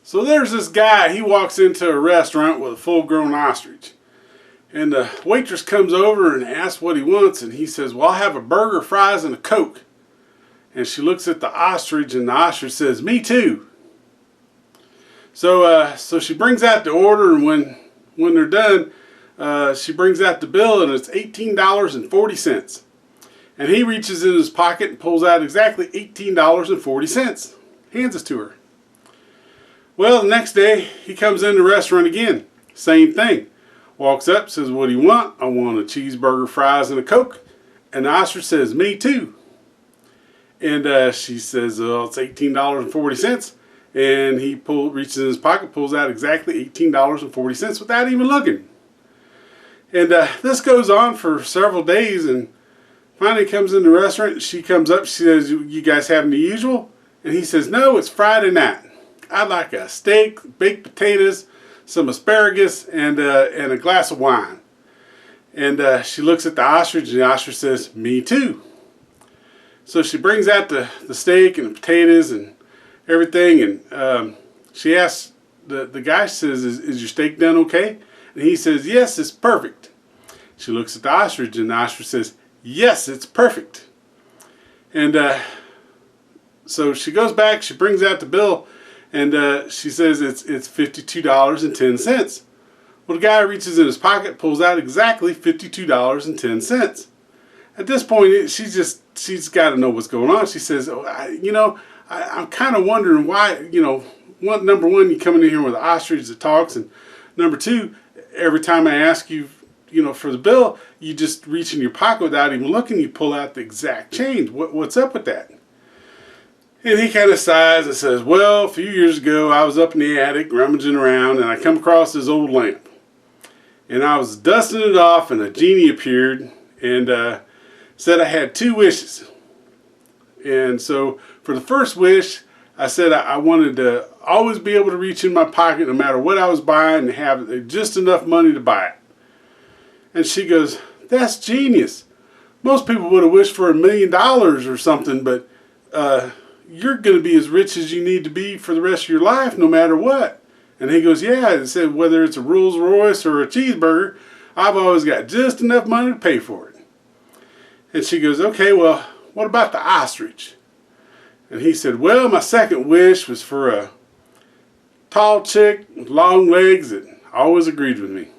So there's this guy, he walks into a restaurant with a full-grown ostrich. And the waitress comes over and asks what he wants, and he says, well, I'll have a burger, fries, and a Coke. And she looks at the ostrich, and the ostrich says, me too. So she brings out the order, and when they're done, she brings out the bill, and it's $18.40. And he reaches in his pocket and pulls out exactly $18.40. Hands it to her. Well, the next day, he comes in the restaurant again. Same thing. Walks up, says, what do you want? I want a cheeseburger, fries, and a Coke. And the ostrich says, me too. And she says, oh, it's $18.40. And he reaches in his pocket, pulls out exactly $18.40 without even looking. And this goes on for several days, and finally comes in the restaurant. She comes up, she says, you guys having the usual? And he says, no, it's Friday night. I'd like a steak, baked potatoes, some asparagus, and a glass of wine. And she looks at the ostrich, and the ostrich says, me too. So she brings out the steak and the potatoes and everything, and she asks the guy, says, is your steak done okay? And he says, yes, it's perfect. She looks at the ostrich, and the ostrich says, yes, it's perfect. And so she goes back, she brings out the bill, and she says it's $52.10. Well, the guy reaches in his pocket, pulls out exactly $52.10. At this point, she's got to know what's going on. She says, oh, I'm kind of wondering why, number one, you coming in here with an ostrich that talks, and number two, every time I ask you, for the bill, you just reach in your pocket without even looking, you pull out the exact change. What's up with that? And he kind of sighs and says, well, a few years ago, I was up in the attic rummaging around, and I come across this old lamp. And I was dusting it off, and a genie appeared and said I had 2 wishes. And so for the first wish, I said I wanted to always be able to reach in my pocket no matter what I was buying and have just enough money to buy it. And she goes, that's genius. Most people would have wished for $1 million or something, but you're going to be as rich as you need to be for the rest of your life no matter what. And he goes, yeah, it said whether it's a Rolls Royce or a cheeseburger, I've always got just enough money to pay for it. And she goes, okay, well, what about the ostrich? And he said, well, my second wish was for a tall chick with long legs that always agreed with me.